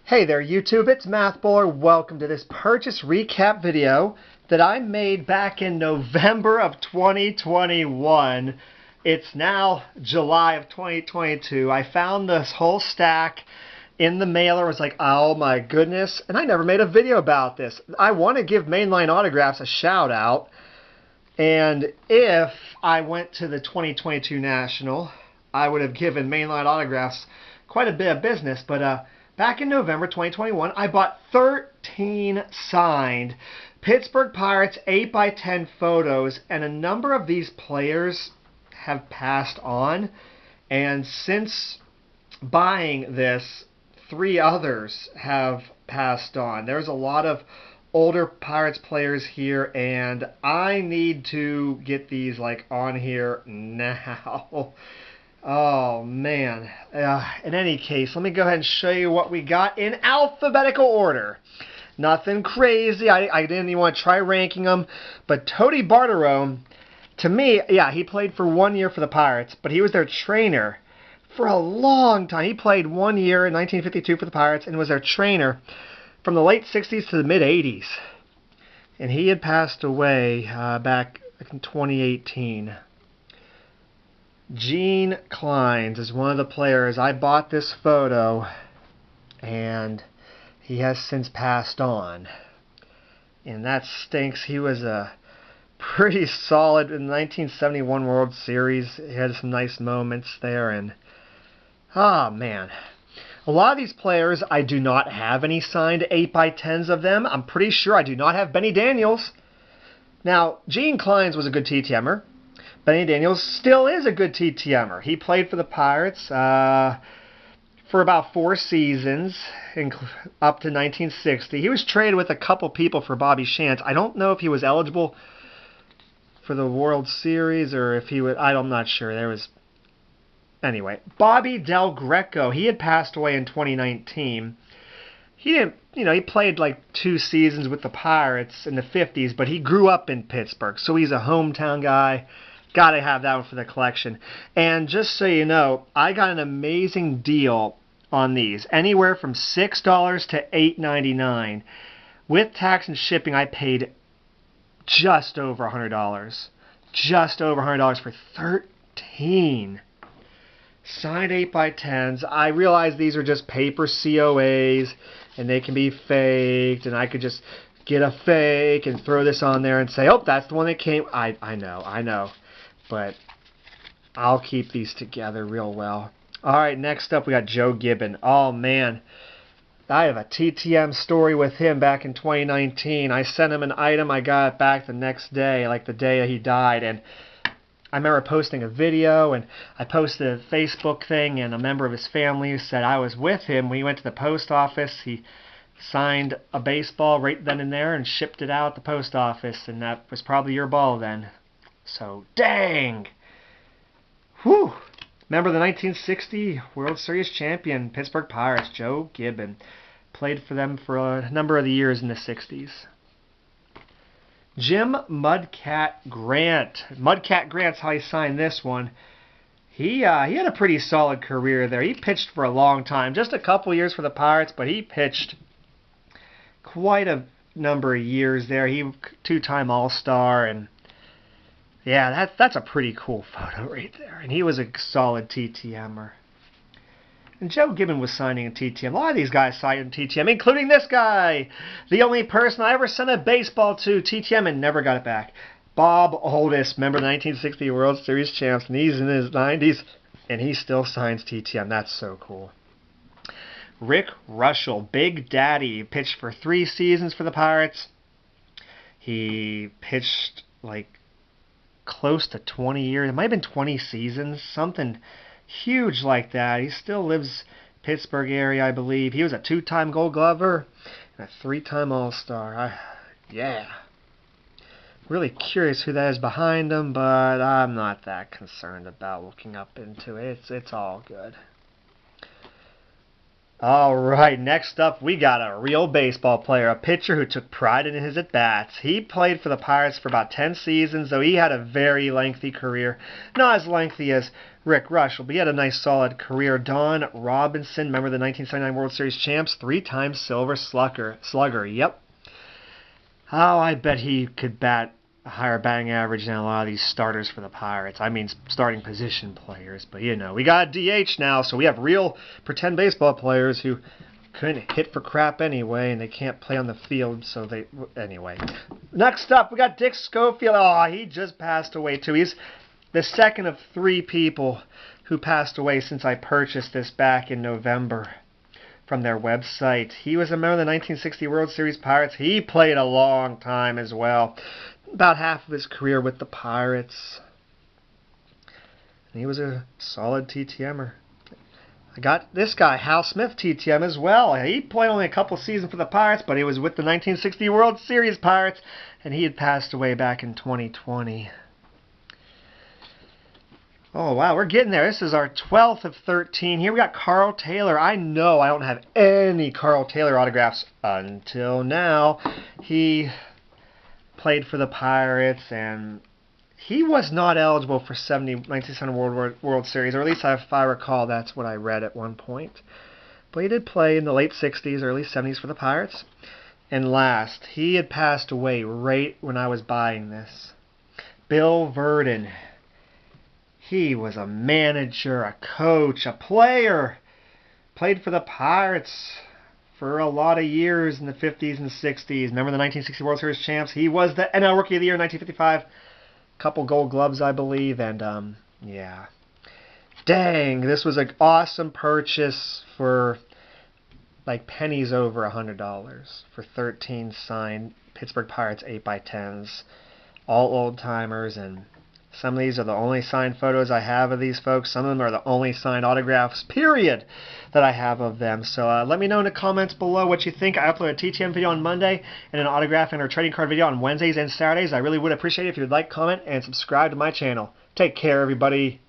Hey there YouTube, it's Math Bowler. Welcome to this purchase recap video that I made back in November of 2021. It's now July of 2022. I found this whole stack in the mailer. I was like, oh my goodness, and I never made a video about this. I want to give Mainline Autographs a shout out, and if I went to the 2022 National, I would have given Mainline Autographs quite a bit of business, but back in November 2021, I bought 13 signed Pittsburgh Pirates 8x10 photos, and a number of these players have passed on. And since buying this, 3 others have passed on. There's a lot of older Pirates players here, and I need to get these on here now. Oh, man. In any case, let me go ahead and show you what we got in alphabetical order. Nothing crazy. I didn't even want to try ranking them. But Tony Barterone, to me, yeah, he played for 1 year for the Pirates, but he was their trainer for a long time. He played 1 year in 1952 for the Pirates and was their trainer from the late 60s to the mid-80s. And he had passed away back in 2018. Gene Kleins is one of the players. I bought this photo, and he has since passed on. And that stinks. He was a pretty solid in the 1971 World Series. He had some nice moments there, and oh man. A lot of these players, I do not have any signed 8x10s of them. I'm pretty sure I do not have Benny Daniels. Now, Gene Kleins was a good TTMer. Benny Daniels still is a good TTMer. He played for the Pirates for about 4 seasons, up to 1960. He was traded with a couple people for Bobby Shantz. I don't know if he was eligible for the World Series or if he would. I'm not sure. Anyway, Bobby Del Greco. He had passed away in 2019. He didn't, he played 2 seasons with the Pirates in the 50s, but he grew up in Pittsburgh, so he's a hometown guy. Got to have that one for the collection. And just so you know, I got an amazing deal on these. Anywhere from $6 to $8.99. With tax and shipping, I paid just over $100. Just over $100 for 13 signed 8x10s. I realize these are just paper COAs, and they can be faked, and I could just get a fake and throw this on there and say, oh, that's the one that came. I know. But I'll keep these together real well. Alright, next up we got Joe Gibbon. Oh man, I have a TTM story with him back in 2019. I sent him an item, I got it back the next day, like the day he died. And I remember posting a video, and I posted a Facebook thing, and a member of his family said I was with him when he went to the post office. He signed a baseball right then and there and shipped it out at the post office, and that was probably your ball then. So, dang! Whew! Remember the 1960 World Series champion, Pittsburgh Pirates, Joe Gibbon. Played for them for a number of the years in the 60s. Jim Mudcat Grant. Mudcat Grant's how he signed this one. He had a pretty solid career there. He pitched for a long time. Just a couple years for the Pirates, but he pitched quite a number of years there. He 2-time All-Star, and yeah, that's a pretty cool photo right there. And he was a solid TTMer. And Joe Gibbon was signing a TTM. A lot of these guys signed TTM, including this guy. The only person I ever sent a baseball to TTM and never got it back. Bob Oldis, remember the 1960 World Series champs, and he's in his 90s, and he still signs TTM. That's so cool. Rick Russell, Big Daddy, pitched for 3 seasons for the Pirates. He pitched close to 20 years. It might have been 20 seasons, something huge like that. He still lives Pittsburgh area, I believe. He was a 2-time Gold Glover and a 3-time All-Star. Yeah. Really curious who that is behind him, but I'm not that concerned about looking up into it. It's all good. All right, next up we got a real baseball player, a pitcher who took pride in his at-bats. He played for the Pirates for about 10 seasons, though he had a very lengthy career. Not as lengthy as Rick Rush, but he had a nice solid career. Don Robinson, remember the 1979 World Series champs, 3-time Silver Slugger. Yep. Oh, I bet he could bat a higher batting average than a lot of these starters for the Pirates. I mean, starting position players. But, you know, we got a DH now, so we have real pretend baseball players who couldn't hit for crap anyway, and they can't play on the field, so they... Anyway. Next up, we got Dick Schofield. Oh, he just passed away, too. He's the second of 3 people who passed away since I purchased this back in November from their website. He was a member of the 1960 World Series Pirates. He played a long time as well. About half of his career with the Pirates. And he was a solid TTMer. I got this guy, Hal Smith, TTM as well. He played only a couple seasons for the Pirates, but he was with the 1960 World Series Pirates, and he had passed away back in 2020. Oh, wow, we're getting there. This is our 12th of 13. Here we got Carl Taylor. I know I don't have any Carl Taylor autographs until now. He played for the Pirates, and he was not eligible for 1970 World Series, or at least if I recall, that's what I read at one point. But he did play in the late 60s, early 70s for the Pirates. And last, he had passed away right when I was buying this. Bill Verdon. He was a manager, a coach, a player. Played for the Pirates for a lot of years in the 50s and 60s. Remember the 1960 World Series champs? He was the NL Rookie of the Year in 1955. Couple Gold Gloves, I believe. And, yeah. Dang, this was an awesome purchase for like pennies over $100 for 13 signed Pittsburgh Pirates 8x10s. All old-timers, and some of these are the only signed photos I have of these folks. Some of them are the only signed autographs, period, that I have of them. So let me know in the comments below what you think. I upload a TTM video on Monday and an autograph and or trading card video on Wednesdays and Saturdays. I really would appreciate it if you would like, comment, and subscribe to my channel. Take care, everybody.